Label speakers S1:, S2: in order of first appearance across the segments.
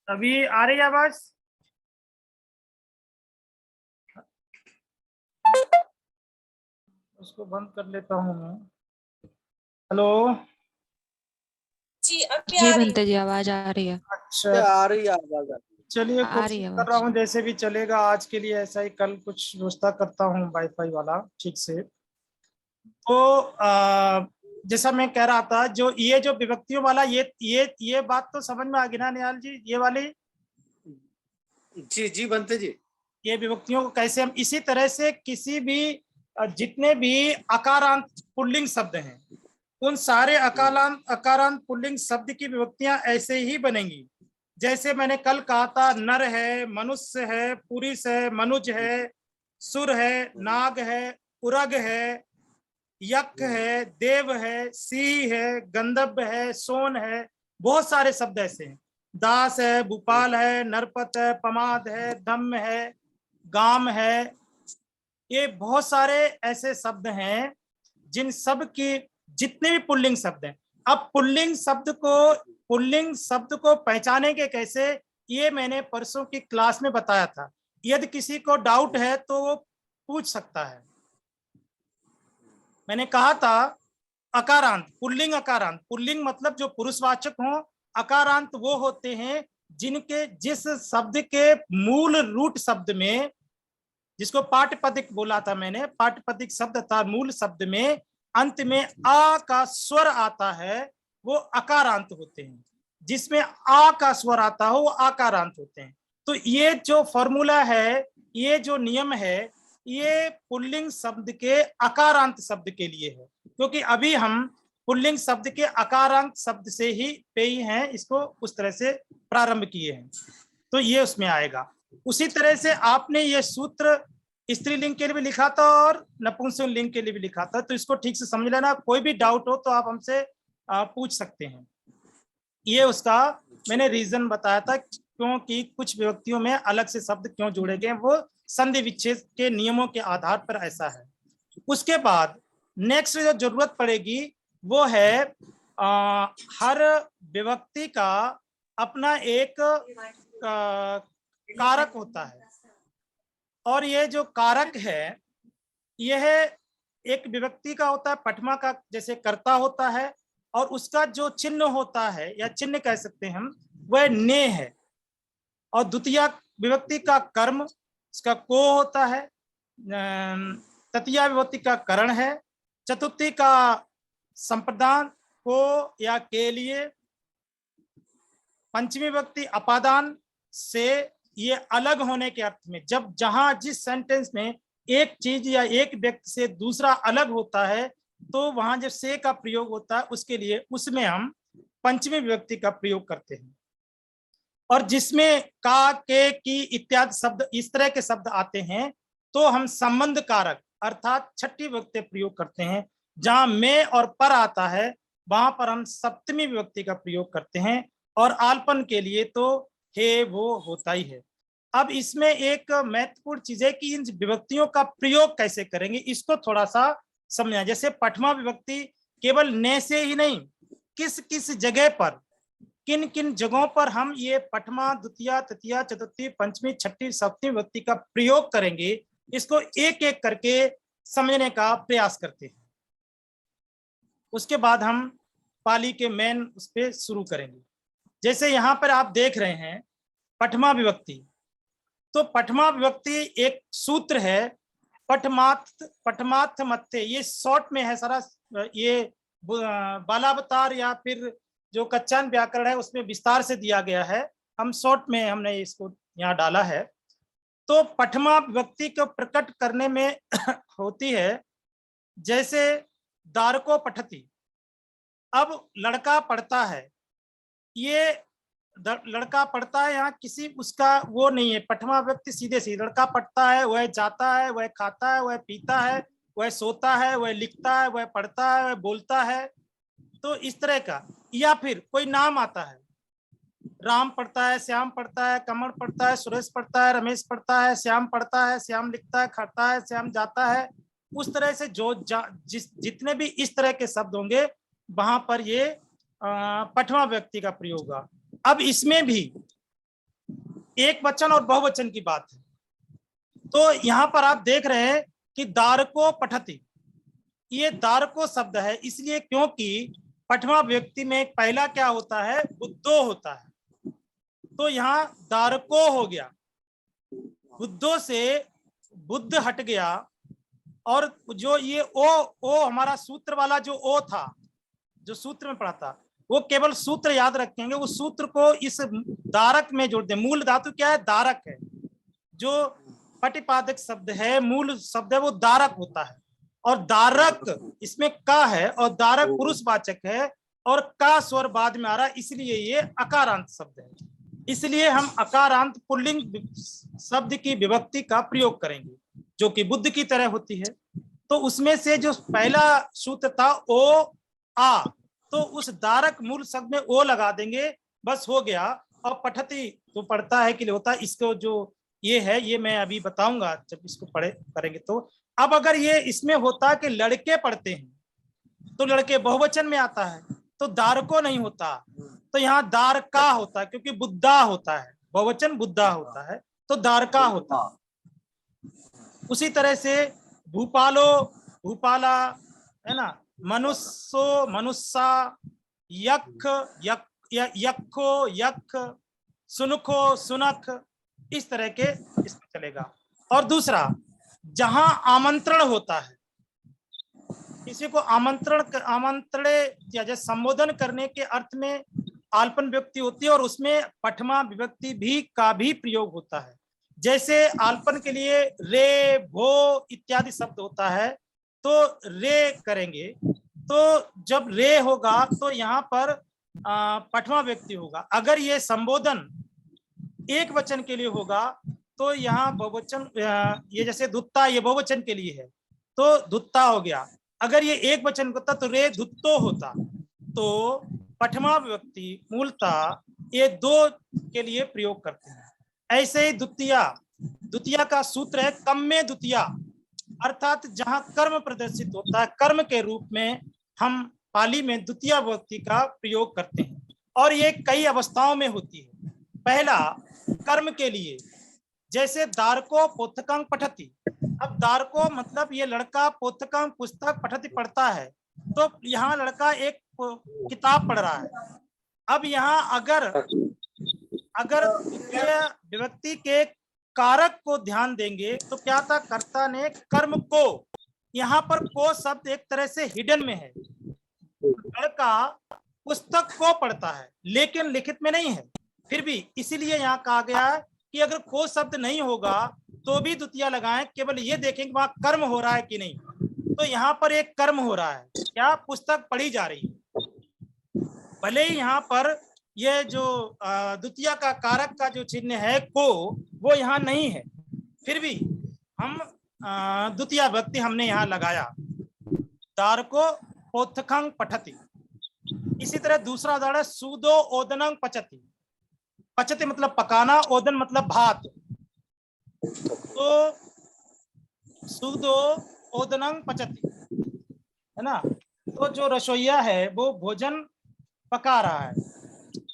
S1: अभी आ रही है आवाज? उसको बंद कर लेता हूँ मैं। हेलो।
S2: जी अभी
S3: जी
S2: आ रही है।
S3: बंते जी, आवाज आ रही है।
S1: अच्छा,
S4: आ रही है आवाज।
S1: चलिए
S3: आ रही
S1: कोशिश
S3: है
S1: कर रहा
S3: आवाज।
S1: हूँ, जैसे भी चलेगा आज के लिए ऐसा ही। कल कुछ व्यवस्था करता हूँ वाईफाई वाला ठीक से। तो जैसा मैं कह रहा था, जो ये जो विभक्तियों वाला ये बात तो समझ में आ गई ना निहाल जी, ये वाली?
S4: जी जी बनते जी।
S1: ये विभक्तियों को कैसे हम इसी तरह से किसी भी जितने भी अकारांत पुल्लिंग शब्द हैं, उन सारे अकारांत अकारांत पुल्लिंग शब्द की विभक्तियां ऐसे ही बनेंगी। जैसे मैंने कल कहा था, नर है, मनुष्य है, पुरुष है, मनुज है, सुर है, नाग है, उरग है, यक है, देव है, सी है, गंधर्व है, सोन है। बहुत सारे शब्द ऐसे हैं। दास है, भूपाल है, नरपत है, पमाद है, धम्म है, गाम है। ये बहुत सारे ऐसे शब्द हैं जिन सब की जितने भी पुल्लिंग शब्द हैं। अब पुल्लिंग शब्द को पहचाने के कैसे, ये मैंने परसों की क्लास में बताया था। यदि किसी को डाउट है तो वो पूछ सकता है। मैंने कहा था, अकारांत पुल्लिंग मतलब जो पुरुषवाचक हो। अकारांत वो होते हैं जिनके जिस शब्द के मूल रूट शब्द में, जिसको पाठपदिक बोला था मैंने, पाठपदिक शब्द था, मूल शब्द में अंत में आ का स्वर आता है, वो अकारांत होते हैं। जिसमें आ का स्वर आता हो वो आकारांत होते हैं। तो ये जो फॉर्मूला है, ये जो नियम है, ये पुल्लिंग शब्द के अकारांत शब्द के लिए है। क्योंकि अभी हम पुल्लिंग शब्द के अकारांत शब्द से ही पे ही हैं, इसको उस तरह से प्रारंभ किए हैं, तो ये उसमें आएगा। उसी तरह से आपने ये सूत्र स्त्रीलिंग के लिए भी लिखा था और नपुंसकलिंग के लिए भी लिखा था, तो इसको ठीक से समझ लेना। कोई भी डाउट हो तो आप हमसे पूछ सकते हैं। ये उसका मैंने रीजन बताया था, क्योंकि कुछ विभक्तियों में अलग से शब्द क्यों जोड़े गए, वो संधि विच्छेद के नियमों के आधार पर ऐसा है। उसके बाद नेक्स्ट जो जरूरत पड़ेगी वो है हर विभक्ति का अपना एक कारक होता है। और ये जो कारक है, यह एक विभक्ति का होता है, पठमा का जैसे कर्ता होता है, और उसका जो चिन्ह होता है या चिन्ह कह सकते हैं हम, वह ने है। और द्वितीय विभक्ति का कर्म, इसका को होता है। तृतीया विभक्ति का करण है। चतुर्थी का संप्रदान, को या के लिए। पंचमी विभक्ति अपादान से, ये अलग होने के अर्थ में, जब जहां जिस सेंटेंस में एक चीज या एक व्यक्ति से दूसरा अलग होता है, तो वहां जब से का प्रयोग होता है उसके लिए, उसमें हम पंचमी विभक्ति का प्रयोग करते हैं। और जिसमें का, के, की इत्यादि शब्द इस तरह के शब्द आते हैं, तो हम संबंध कारक अर्थात छठी विभक्ति प्रयोग करते हैं। जहां में और पर आता है, वहां पर हम सप्तमी विभक्ति का प्रयोग करते हैं। और आलपन के लिए तो हे वो होता ही है। अब इसमें एक महत्वपूर्ण चीज है कि इन विभक्तियों का प्रयोग कैसे करेंगे, इसको थोड़ा सा समझना। जैसे पठमा विभक्ति केवल ने से ही नहीं, किस किस जगह पर, किन किन जगहों पर हम ये पठमा, द्वितीय, तृतीय, चतुर्थी, पंचमी, छठी, सप्तमी विभक्ति का प्रयोग करेंगे, इसको एक एक करके समझने का प्रयास करते हैं। उसके बाद हम पाली के मेन उस पर शुरू करेंगे। जैसे यहाँ पर आप देख रहे हैं पठमा विभक्ति, तो पठमा विभक्ति एक सूत्र है, पठमार्थ मत्थे, ये शॉर्ट में है सारा। ये बालावतार या फिर जो कच्चान व्याकरण है उसमें विस्तार से दिया गया है, हम शॉर्ट में हमने इसको यहाँ डाला है। तो पठमा विभक्ति को प्रकट करने में होती है, जैसे दारको पठती, अब लड़का पढ़ता है, ये लड़का पढ़ता है, यहाँ किसी उसका वो नहीं है, पठमा व्यक्ति सीधे सीधे लड़का पढ़ता है, वह जाता है, वह खाता है, वह पीता है, वह सोता है, वह लिखता है, वह पढ़ता है, वह बोलता है। तो इस तरह का, या फिर कोई नाम आता है, राम पढ़ता है, श्याम पढ़ता है, कमल पढ़ता है, सुरेश पढ़ता है, रमेश पढ़ता है, श्याम पढ़ता है, श्याम लिखता है, खाता है, श्याम जाता है। उस तरह से जो जितने भी इस तरह के शब्द होंगे, वहां पर ये पठमा व्यक्ति का प्रयोग होगा। अब इसमें भी एक वचन और बहुवचन की बात है। तो यहाँ पर आप देख रहे हैं कि दारको पठति, ये दारको शब्द है इसलिए क्योंकि पठमा व्यक्ति में पहला क्या होता है, बुद्धो होता है। तो यहाँ दारको हो गया, बुद्धो से बुद्ध हट गया, और जो ये ओ हमारा सूत्र वाला जो ओ था, जो सूत्र में पढ़ा था, वो केवल सूत्र याद रखेंगे, उस सूत्र को इस दारक में जोड़ दे। मूल धातु क्या है, दारक है। जो पटिपादक शब्द है, मूल शब्द है, वो दारक होता है। और दारक इसमें का है, और दारक पुरुषवाचक है, और का स्वर बाद में आ रहा है, इसलिए ये अकारांत शब्द है। इसलिए हम अकारांत पुल्लिंग शब्द की विभक्ति का प्रयोग करेंगे, जो कि बुद्ध की तरह होती है। तो उसमें से जो पहला सूत्र था ओ आ, तो उस दारक मूल शब्द में ओ लगा देंगे, बस हो गया। और पठती तो पढ़ता है कि होता है, इसको जो ये है ये मैं अभी बताऊंगा जब इसको पढ़े करेंगे। तो अब अगर ये इसमें होता कि लड़के पढ़ते हैं तो लड़के बहुवचन में आता है, तो दारको नहीं होता, तो यहाँ दारका होता है, क्योंकि बुद्धा होता है, बहुवचन बुद्धा होता है, तो दारका होता है। उसी तरह से भूपालो भूपाला है ना, मनुष्यो मनुष्या, यक्ष यक्षो यक्ष, सुनखो सुनख, इस तरह के इसमें चलेगा। और दूसरा, जहां आमंत्रण होता है, किसी को आमंत्रण या जैसे संबोधन करने के अर्थ में आल्पन विभक्ति होती है, और उसमें पठमा विभक्ति भी का भी प्रयोग होता है। जैसे आल्पन के लिए रे भो इत्यादि शब्द होता है, तो रे करेंगे, तो जब रे होगा तो यहाँ पर पठमा विभक्ति होगा। अगर ये संबोधन एक वचन के लिए होगा तो यहाँ बहुवचन, ये जैसे धुत्ता, ये बहुवचन के लिए है तो धुत्ता हो गया। अगर ये एक वचन होता तो रे धुत्तो होता। तो पठमा विभक्ति मूलतः ये दो के लिए प्रयोग करते हैं। ऐसे ही द्वितीया का सूत्र है कम्मे द्वितीया, अर्थात जहां कर्म प्रदर्शित होता है, कर्म के रूप में हम पाली में द्वितीया विभक्ति का प्रयोग करते हैं, और ये कई अवस्थाओं में होती है। पहला, कर्म के लिए, जैसे दारको पुस्तकं पठति। अब दारको मतलब ये लड़का पुस्तकं पुस्तक पठति पढ़ता है, तो यहाँ लड़का एक किताब पढ़ रहा है। अब यहाँ अगर विभक्ति के कारक को ध्यान देंगे तो क्या था, कर्ता ने कर्म को, यहाँ पर को शब्द एक तरह से हिडन में है। लड़का पुस्तक को पढ़ता है लेकिन लिखित में नहीं है, फिर भी इसीलिए यहाँ कहा गया है कि अगर को शब्द नहीं होगा तो भी द्वितीया लगाएं, केवल ये देखेंगे वहां कर्म हो रहा है कि नहीं। तो यहाँ पर एक कर्म हो रहा है, क्या, पुस्तक पढ़ी जा रही है। भले ही यहाँ पर ये जो द्वितीया का कारक का जो चिन्ह है को, वो यहाँ नहीं है, फिर भी हम द्वितीया विभक्ति हमने यहाँ लगाया, दारको पुस्तकं पठति। इसी तरह दूसरा उदाहरण, सूदो ओदनं पचति। पचति मतलब पकाना, ओदन मतलब भात। तो सूदो ओदनं पचति, है ना। तो जो रसोईया है वो भोजन पका रहा है।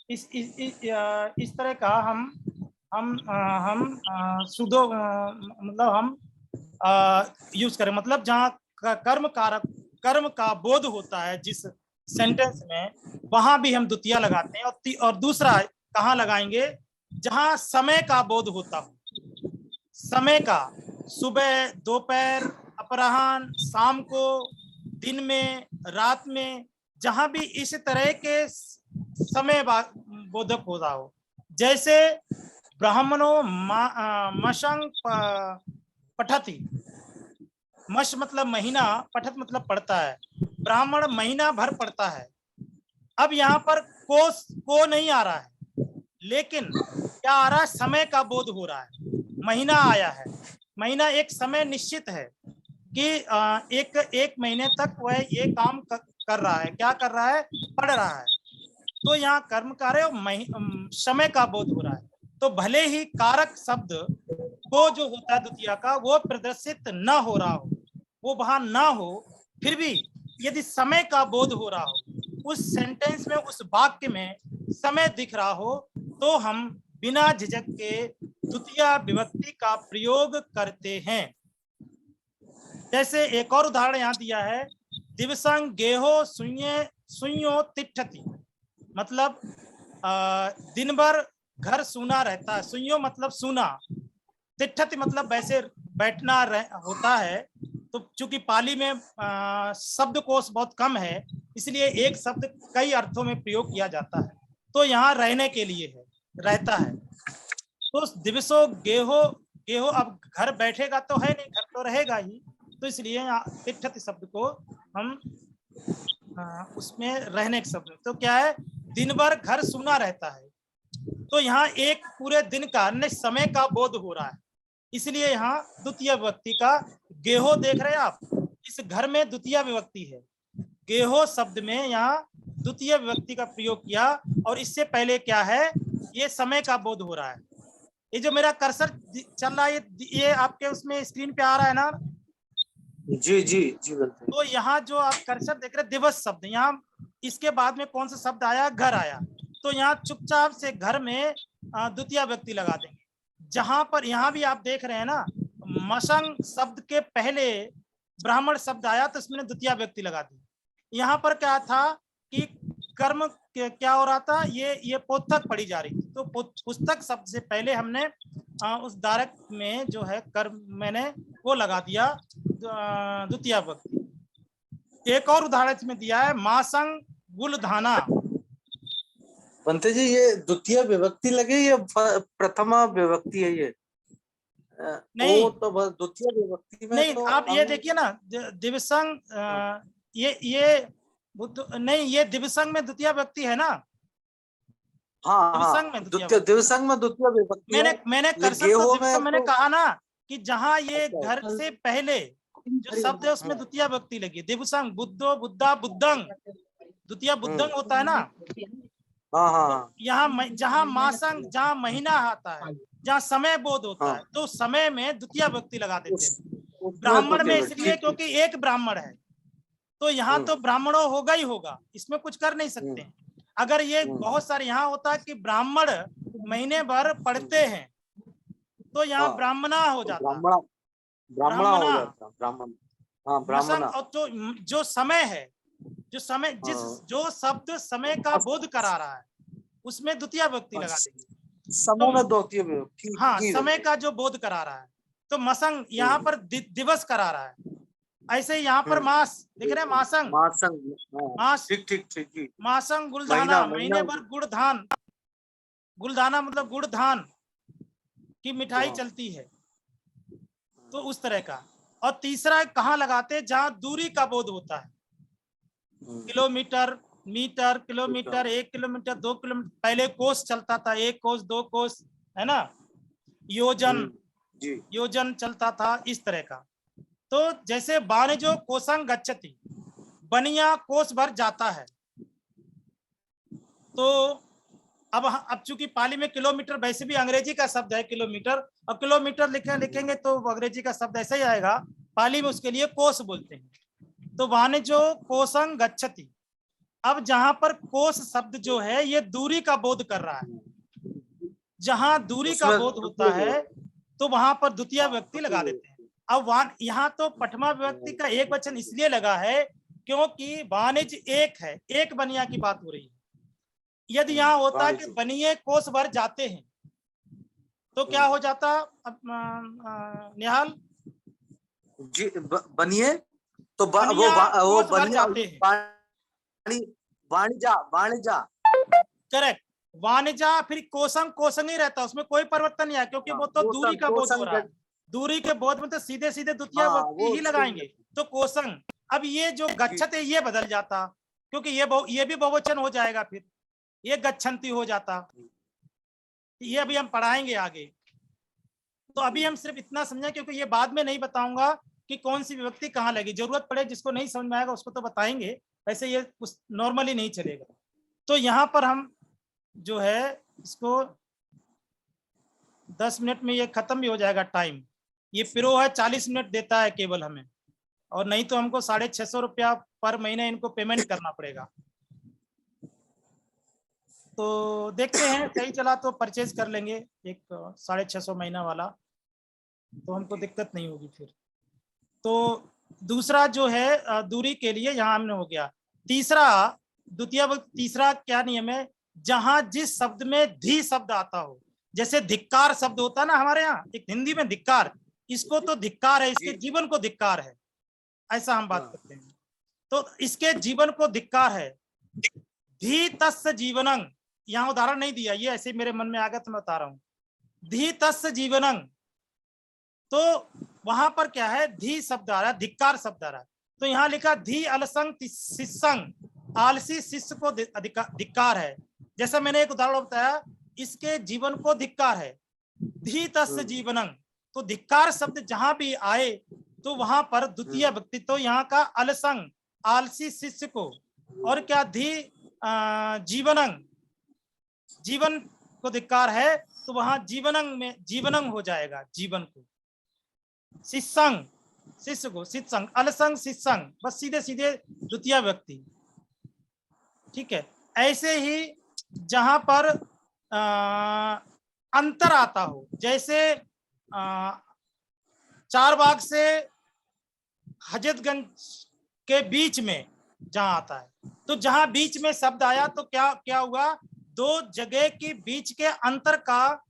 S1: इस तरह का हम सूदो मतलब हम यूज करें, मतलब जहाँ कर्म का बोध होता है जिस सेंटेंस में, वहां भी हम द्वितीया लगाते हैं। और दूसरा कहाँ लगाएंगे, जहां समय का बोध होता हो, समय का, सुबह, दोपहर, अपराह्न, शाम को, दिन में, रात में, जहां भी इस तरह के समय बोधक हो रहा हो। जैसे ब्राह्मणों मशं पठति, मश मतलब महीना, पठत मतलब पढ़ता है, ब्राह्मण महीना भर पढ़ता है। अब यहाँ पर को नहीं आ रहा है, लेकिन क्या आ रहा है, समय का बोध हो रहा है, महीना आया है। महीना एक समय निश्चित है कि एक महीने तक वह ये काम कर रहा है, क्या कर रहा है, पढ़ रहा है। तो यहाँ कर्म कार्य समय का बोध हो रहा है। तो भले ही कारक शब्द को जो होता है द्वितीया का, वो प्रदर्शित न हो रहा हो, वो वहां ना हो, फिर भी यदि समय का बोध हो रहा हो, उस सेंटेंस में, उस वाक्य में समय दिख रहा हो, तो हम बिना झिझक के द्वितीय विभक्ति का प्रयोग करते हैं। जैसे एक और उदाहरण यहाँ दिया है, दिवसं गेहो सुइयो तिष्ठति, मतलब दिन भर घर सूना रहता है। सुइयो मतलब सूना, तिष्ठति मतलब वैसे बैठना होता है। तो चूंकि पाली में शब्दकोश बहुत कम है, इसलिए एक शब्द कई अर्थों में प्रयोग किया जाता है। तो यहाँ रहने के लिए है, रहता है। तो दिवसो गेहो, गेहो अब घर बैठेगा तो है नहीं, घर तो रहेगा ही, तो इसलिए तिष्ठति शब्द को हम उसमें रहने के शब्द। तो क्या है, दिन भर घर सूना रहता है, तो यहाँ एक पूरे दिन का अन्य समय का बोध हो रहा है, इसलिए यहाँ द्वितीय विभक्ति का गेहो देख रहे हैं आप, इस घर में द्वितीय विभक्ति है। गेहो शब्द में यहाँ द्वितीय विभक्ति का प्रयोग किया, और इससे पहले क्या है, ये समय का बोध हो रहा है। ये जो मेरा कर्सर चल रहा है, ये आपके उसमें स्क्रीन पे आ रहा है ना?
S4: जी जी जी बिल्कुल।
S1: तो यहाँ जो आप कर्सर देख रहे हैं, दिवस शब्द, यहाँ इसके बाद में कौन सा शब्द आया, घर आया। तो यहाँ चुपचाप से घर में द्वितीय विभक्ति लगा देंगे। जहां पर यहाँ भी आप देख रहे हैं ना, मसंग शब्द के पहले ब्राह्मण शब्द आया, तो इसमें द्वितीय विभक्ति लगा दी। यहाँ पर क्या था कि कर्म क्या हो रहा था, ये पुस्तक पढ़ी जा रही थी, तो पुस्तक शब्द से पहले हमने उस धारक में जो है कर्म मैंने वो लगा दिया द्वितीय विभक्ति। एक और उदाहरण इसमें दिया है, मासंग गुलधाना।
S4: पंते जी ये द्वितीय विभक्ति लगे या प्रथमा विभक्ति है ये?
S1: नहीं,
S4: वो तो बस द्वितीय विभक्ति में
S1: नहीं,
S4: तो
S1: आप ये देखिए ना, दिवसंग ये नहीं, ये दिवसंग में द्वितीय विभक्ति है ना।
S4: हाँ
S1: दिवसंग में
S4: दिवसंग में द्वितीय विभक्ति
S1: मैंने कर्सर तो दिवसंग मैंने कहा ना कि जहाँ ये घर से पहले जो शब्द है उसमें द्वितीय विभक्ति लगी। दिवसंग, बुद्धो, बुद्धा, बुद्धंग, द्वितीय बुद्धंग होता है ना।
S4: हाँ
S1: यहाँ जहाँ मासंग, जहाँ महीना आता है, जहाँ समय बोध होता है, तो समय में द्वितीय विभक्ति लगा देते हैं। ब्राह्मण में इसलिए क्योंकि एक ब्राह्मण है, तो यहाँ तो ब्राह्मणों होगा ही होगा, इसमें कुछ कर नहीं सकते हैं। अगर ये बहुत सारे यहाँ होता है कि ब्राह्मण महीने भर पढ़ते हैं, तो यहाँ ब्राह्मणा हो जाता,
S4: ब्राह्मणा हो जाता, ब्राह्मण। हाँ ब्राह्मणा।
S1: और जो समय है, जो समय जो शब्द समय का बोध करा रहा है, उसमें द्वितीय विभक्ति लगा देंगे।
S4: समय में द्वितीय विभक्ति,
S1: हाँ, समय का जो बोध करा रहा है। तो मसंग यहाँ पर दिवस करा रहा है, ऐसे ही यहाँ पर मास दिख रहे हैं, मासंग, मास,
S4: ठीक
S1: मासंग गुलधाना, महीने भर गुड़ धान, गुलधाना मतलब गुड़ धान की मिठाई चलती है, तो उस तरह का। और तीसरा कहाँ लगाते, जहाँ दूरी का बोध होता है, kilometre, metre, kilometre, 1 kilometre, 2 kilometre, पहले कोस चलता था, 1 कोस, 2 कोस, है ना, योजन, योजन चलता था, इस तरह का। तो जैसे वाणिजो कोसंग गच्छति, बनिया कोस भर जाता है। तो अब चूंकि पाली में किलोमीटर वैसे भी अंग्रेजी का शब्द है किलोमीटर, और किलोमीटर लिखेंगे तो अंग्रेजी का शब्द ऐसा ही आएगा, पाली में उसके लिए कोस बोलते हैं। तो वाणिजो कोसंग गच्छति, अब जहां पर कोस शब्द जो है ये दूरी का बोध कर रहा है, जहां दूरी का बोध होता है तो वहां पर द्वितीय विभक्ति लगा देते हैं। अब यहाँ तो प्रथमा विभक्ति का एक वचन इसलिए लगा है क्योंकि वाणिज एक है, एक बनिया की बात हो रही है। यदि यहाँ होता है कि बनिए कोस भर जाते हैं, तो क्या हो जाता निहाल
S4: जी, बनिए तो
S1: वो बनिया
S4: वाणिजा
S1: करेक्ट, वाणिजा, फिर कोसंग कोसंग ही रहता, उसमें कोई परिवर्तन नहीं है, क्योंकि वो तो दूरी का बोध हो रहा है। दूरी के बोध में तो सीधे सीधे द्वितीय विभक्ति ही लगाएंगे, तो कोसंग। अब ये जो गच्छत है ये बदल जाता, क्योंकि ये भी बहुवचन हो जाएगा, फिर ये गच्छन्ति हो जाता। ये अभी हम पढ़ाएंगे आगे, तो अभी हम सिर्फ इतना समझें, क्योंकि ये बाद में नहीं बताऊंगा कि कौन सी विभक्ति कहाँ लगी। जरूरत पड़े जिसको नहीं समझ में आएगा उसको तो बताएंगे, वैसे ये नॉर्मली नहीं चलेगा। तो यहाँ पर हम जो है इसको 10 मिनट में ये खत्म भी हो जाएगा टाइम। ये प्रो है 40 मिनट देता है केवल हमें, और नहीं तो हमको 650 रुपया पर महीने इनको पेमेंट करना पड़ेगा। तो देखते हैं, सही चला तो परचेज कर लेंगे एक 650 महीना वाला, तो हमको दिक्कत नहीं होगी फिर। तो दूसरा जो है दूरी के लिए यहाँ हमने हो गया। तीसरा तीसरा क्या नियम है, जहां जिस शब्द में धी शब्द आता हो, जैसे धिक्कार शब्द होता है ना हमारे यहाँ, एक हिंदी में धिक्कार, इसको तो धिक्कार है, इसके जीवन को धिक्कार है, ऐसा हम बात करते हैं। तो इसके जीवन को धिक्कार है। धी तस्य जीवनंग, यहाँ उदाहरण नहीं दिया, ये ऐसे मेरे मन में आ गया तो मैं बता रहा हूं। धी तस्य जीवनंग, तो वहां पर क्या है, धी शब्द आ रहा है, धिक्कार शब्द आ रहा है, तो यहाँ लिखा धी अलसंग शिष्यंग, आलसी शिष्य को धिक्कार है। जैसा मैंने एक उदाहरण बताया, इसके जीवन को धिक्कार है। धी तस्य जीवनंग, तो धिक्कार शब्द जहां भी आए तो वहां पर द्वितीय व्यक्ति, तो यहाँ का अलसंग आलसी शिष्य को, और क्या धी जीवनंग, जीवन को धिक्कार है, तो वहां जीवनंग में जीवनंग हो जाएगा, जीवन को। शिष्यंग, शिष्य को, शिष्यंग, अलसंग शिष्यंग, बस सीधे सीधे द्वितीय व्यक्ति, ठीक है। ऐसे ही जहां पर अंतर आता हो, जैसे चारबाग से हजरतगंज के बीच में जहां आता है, तो जहां बीच में शब्द आया तो क्या क्या हुआ, दो जगह के बीच के अंतर का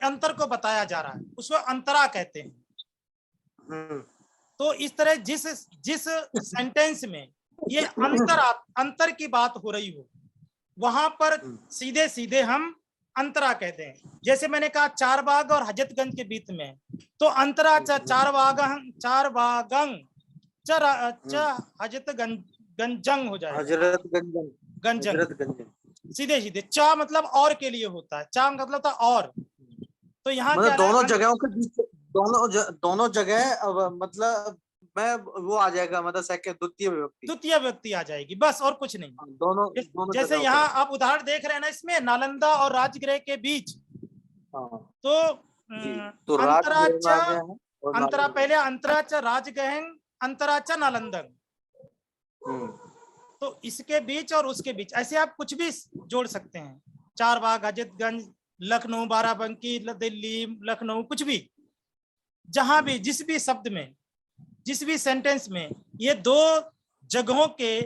S1: अंतर को बताया जा रहा है, उसको अंतरा कहते हैं। तो इस तरह जिस सेंटेंस में ये अंतर की बात हो रही हो, वहां पर सीधे सीधे हम अंतरा कहते हैं। जैसे मैंने कहा चारबाग और हजरतगंज के बीच में, तो अंतरा चारबागंग हजरतगंजंग हो जाएगा, हजरतगंजंग, सीधे सीधे। चा मतलब और के लिए होता है, चा मतलब था और, तो यहाँ
S4: मतलब दोनों जगहों के बीच, दोनों जगह मतलब मैं वो आ जाएगा, मतलब सेकंड द्वितीय
S1: व्यक्ति आ जाएगी, बस और कुछ नहीं।
S4: दोनों
S1: जैसे यहाँ आप उदाहरण देख रहे हैं ना, इसमें नालंदा और राजगृह के बीच, तो अंतरा पहले अंतराच राजगहंग अंतराचा नालंदंग, तो इसके बीच और उसके बीच, ऐसे आप कुछ भी जोड़ सकते हैं। चारबाग, हजरतगंज, लखनऊ, बाराबंकी, दिल्ली, लखनऊ, कुछ भी, जहां भी जिस भी शब्द में, जिस भी सेंटेंस में ये दो जगहों के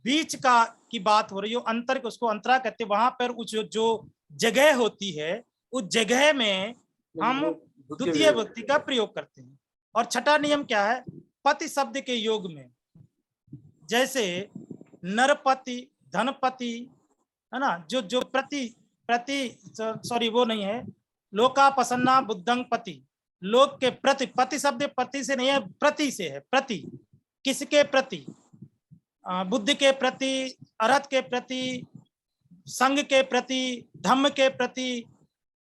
S1: बीच का की बात हो रही हो, अंतर को, उसको अंतरा कहते हैं। वहां पर जो जगह होती है, उस जगह में हम द्वितीय व्यक्ति का प्रयोग करते हैं। और छठा नियम क्या है, पति शब्द के योग में, जैसे नरपति, धनपति, है ना, जो सॉरी वो नहीं है, लोका प्रसन्ना बुद्धंग पति, लोक के प्रति, पति शब्द पति से नहीं है, प्रति से है, प्रति, किसके प्रति, बुद्ध के प्रति, अर्हत के प्रति, संघ के प्रति, धम्म के प्रति,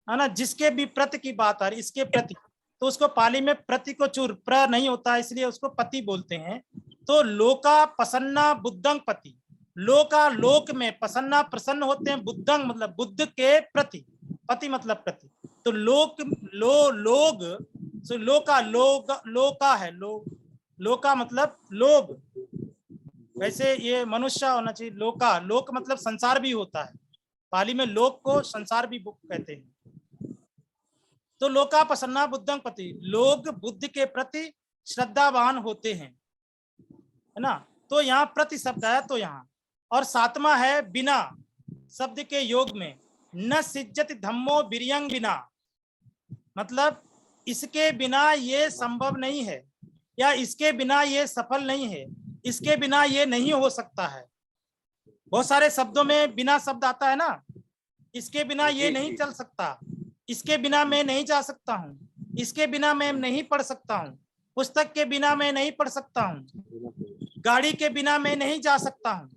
S1: है ना, जिसके भी प्रति की बात आ रही, इसके प्रति, तो उसको पाली में प्रति को चूर प्र नहीं होता, इसलिए उसको पति बोलते हैं। तो लोका प्रसन्ना बुद्धंग पति, लोका लोक में, प्रसन्ना प्रसन्न होते हैं, बुद्धंग मतलब बुद्ध के प्रति, पति मतलब प्रति, तो लोक लोग, तो लोका है, लोका मतलब लोग, वैसे ये मनुष्य होना चाहिए। लोक मतलब संसार भी होता है, पाली में लोक को संसार भी कहते हैं। तो लोका प्रसन्ना बुद्धंग पति, लोग बुद्ध के प्रति श्रद्धावान होते हैं, है ना, तो यहाँ प्रति शब्द आया, तो यहाँ। और सातवां है बिना शब्द के योग में, न सिज्जति धम्मो बिरियंग बिना, मतलब इसके बिना ये संभव नहीं है, या इसके बिना ये सफल नहीं है, इसके बिना ये नहीं हो सकता है। बहुत सारे शब्दों में बिना शब्द आता है ना, इसके बिना ये नहीं चल सकता, इसके बिना मैं नहीं जा सकता हूँ, इसके बिना मैं नहीं पढ़ सकता हूँ, पुस्तक के बिना मैं नहीं पढ़ सकता हूँ, गाड़ी के बिना मैं नहीं जा सकता हूँ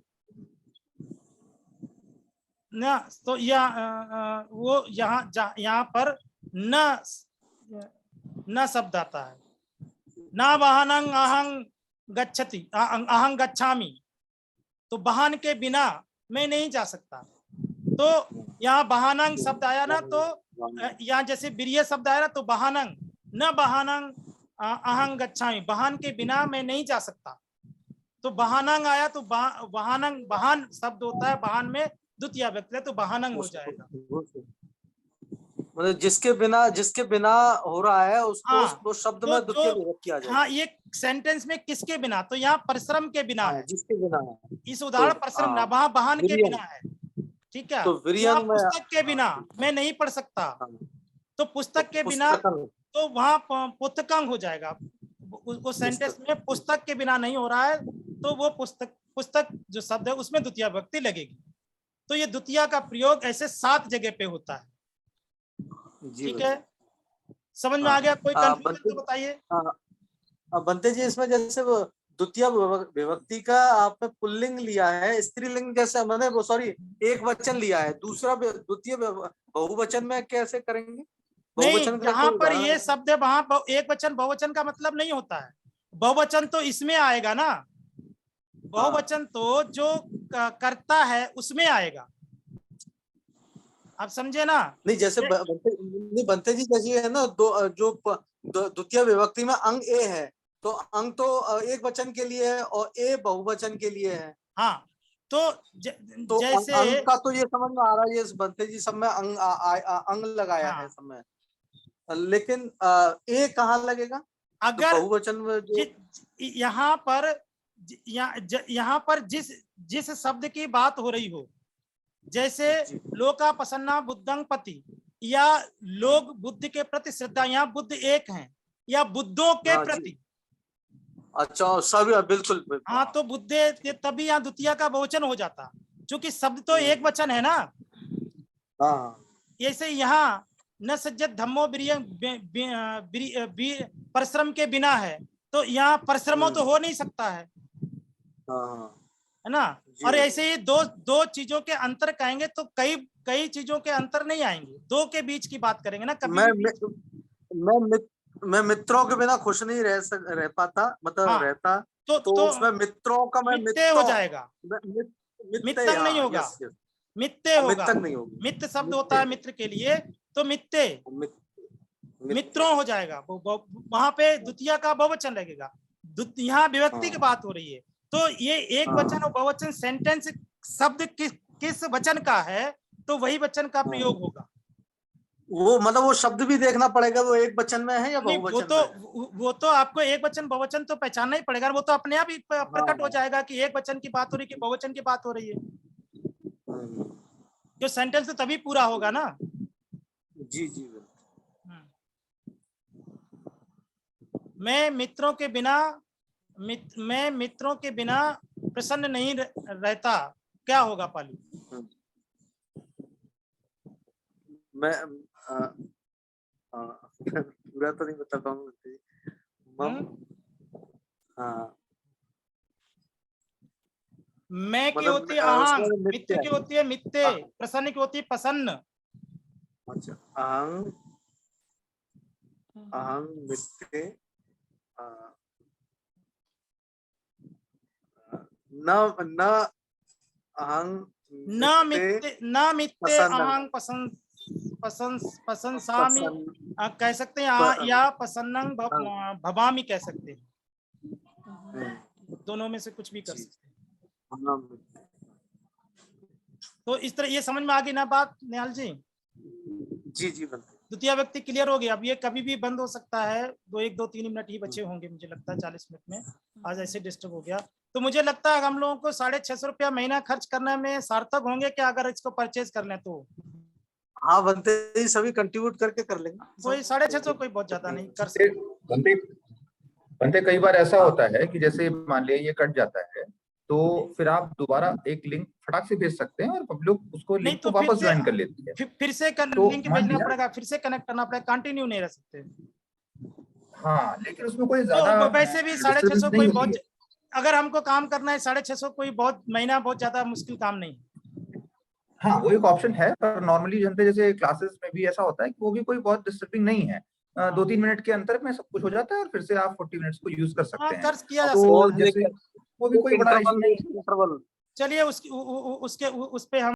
S1: ना। तो वो यहाँ पर न शब्द आता है। ना वाहनंग अहंग गच्छति, अहंग गच्छामि, तो वाहन के बिना मैं नहीं जा सकता। तो यहाँ वाहनंग शब्द आया ना, तो यहाँ जैसे बिरिय शब्द आया ना, तो वाहनंग, न वाहनंग अहंग गच्छामि, वाहन के बिना मैं नहीं जा सकता। तो वाहनंग आया, तो वाहनंग, वाहन शब्द होता है, वाहन में द्वितीय व्यक्ति तो वाहनंग हो जाएगा।
S4: मतलब जिसके बिना हो रहा है उसको उस शब्द में द्वितीय विभक्ति आ जाएगी।
S1: हाँ, ये सेंटेंस में किसके बिना, तो यहाँ परिश्रम के बिना है,
S4: जिसके बिना है।
S1: इस उदाहरण परिश्रम ना, वहां वाहन के बिना है, ठीक है।
S4: तो विरियन में
S1: पुस्तक के बिना मैं नहीं पढ़ सकता, तो पुस्तक के बिना तो वहां पुस्तकांग हो जाएगा। वो सेंटेंस में पुस्तक के बिना नहीं हो रहा है, तो वो पुस्तक जो शब्द है उसमें द्वितीय विभक्ति लगेगी। तो ये द्वितीय का प्रयोग ऐसे 7 जगह पे होता है, ठीक है। समझ में आ गया? कोई कंफ्यूजन तो बताइए।
S4: बनते जी, इसमें जैसे वो द्वितीय विभक्ति का आपने पुल्लिंग लिया है, स्त्रीलिंग जैसे मैंने वो सॉरी एक वचन लिया है, दूसरा द्वितीय बहुवचन में कैसे करेंगे?
S1: नहीं, जहां पर ये शब्द है वहां एक वचन बहुवचन का मतलब नहीं होता है। बहुवचन तो इसमें आएगा ना, बहुवचन तो जो करता है उसमें आएगा, आप समझे ना?
S4: नहीं, जैसे बनते जी जैसे है ना, जो द्वितीय विभक्ति में अंग ए है, तो अंग तो एक वचन के लिए है और ए बहुवचन के लिए है।
S1: हाँ, तो जैसे
S4: अंग का तो ये समझ में आ रहा है, ये बनते जी सब में अंग लगाया है सब में, लेकिन ए कहाँ लगेगा?
S1: अगर
S4: बहुवचन में जो
S1: यहाँ पर जिस शब्द की बात हो रही हो, जैसे लोका प्रसन्ना बुद्धं पति, या लोग बुद्ध के प्रति श्रद्धा, यहाँ बुद्ध एक हैं, या बुद्धों के प्रति।
S4: अच्छा, सभी बिल्कुल।
S1: हाँ, तो बुद्धे तभी यहाँ द्वितीय का बहुवचन हो जाता, क्योंकि शब्द तो एक वचन है ना। ऐसे यहाँ न सज्जत धम्मो परिश्रम के बिना है, तो यहाँ परिश्रमो तो हो नहीं सकता है ना। और ऐसे ही दो चीजों के अंतर कहेंगे तो कई चीजों के अंतर नहीं आएंगे, दो के बीच की बात करेंगे ना। कभी
S4: मैं मित्रों के बिना खुश नहीं रह पाता, मतलब रहता, तो उसमें मित्रों का मैं
S1: मित्ते हो जाएगा, मित्तंग नहीं होगा, मित्ते होगा। मित्र शब्द होता है मित्र के लिए, तो मित्ते मित्रों हो जाएगा, वहां पे द्वितीय का बहुवचन लगेगा। यहाँ विभक्ति की बात हो रही है, तो ये एक वचन और बहुवचन सेंटेंस शब्द किस वचन का है, तो वही वचन का प्रयोग होगा।
S4: वो मतलब वो शब्द भी देखना पड़ेगा, वो एक वचन में है या बहुवचन में?
S1: वो तो आपको एक वचन बहुवचन तो पहचानना ही पड़ेगा, वो तो अपने आप ही प्रकट हो जाएगा कि एक वचन की बात हो रही है कि बहुवचन की बात हो रही है। जो सेंटेंस तो तभी पूरा होगा ना।
S4: जी जी।
S1: मैं मित्रों के बिना प्रसन्न नहीं रहता, क्या होगा पाली?
S4: मैं पूरा तो नहीं बता पाऊंगा।
S1: मैं की होती है आहंग, मित्र की होती है मित्ते, प्रसन्न की होती है प्रसन्न।
S4: अच्छा, आहंग मित्ते, न आहंग
S1: न मित्ते आहंग प्रशंसामि कह सकते हैं, या प्रसन्नं भवामि कह सकते हैं, दोनों में से कुछ भी कर सकते हैं। तो इस तरह ये समझ में आ गई ना बात निहाल जी?
S4: जी जी।
S1: द्वितीय व्यक्ति क्लियर हो गया। अब ये कभी भी बंद हो सकता है, 2-3 मिनट ही बचे होंगे मुझे लगता है, 40 मिनट में आज ऐसे डिस्टर्ब हो गया। तो मुझे लगता है हम लोगों को 650 रुपया महीना खर्च करने में सार्थक होंगे क्या, अगर इसको परचेज कर लें तो?
S4: हाँ, बनते ही सभी कंट्रीब्यूट करके कर लेंगे।
S1: कोई 650, कोई बहुत ज्यादा नहीं कर सकते।
S2: बनते कई बार ऐसा होता है कि जैसे मान लिया ये कट जाता है, तो फिर आप दोबारा एक लिंक फटाक से भेज सकते हैं और पब्लिक उसको लिंक को वापस ज्वाइन कर लेती है।
S1: फिर से लिंक भेजना पड़ेगा, फिर से कनेक्ट करना पड़ेगा, कंटिन्यू नहीं रह सकते।
S2: हाँ, लेकिन उसमें कोई ज्यादा
S1: तो वैसे भी 650 कोई बहुत, अगर हमको काम करना है 650 कोई बहुत महीना बहुत ज्यादा मुश्किल काम नहीं।
S2: हाँ, वो एक ऑप्शन है, पर नॉर्मली जनते जैसे क्लासेस में भी ऐसा होता है कि वो भी कोई बहुत डिस्टर्बिंग नहीं है, 2-3 मिनट के अंतर में सब कुछ हो जाता है और फिर से आप 40 मिनट्स को यूज कर सकते हैं।
S1: खर्च किया जा सकता है,
S2: जैसे वो भी कोई बड़ा इशू नहीं।
S1: चलिए उसके उस पे हम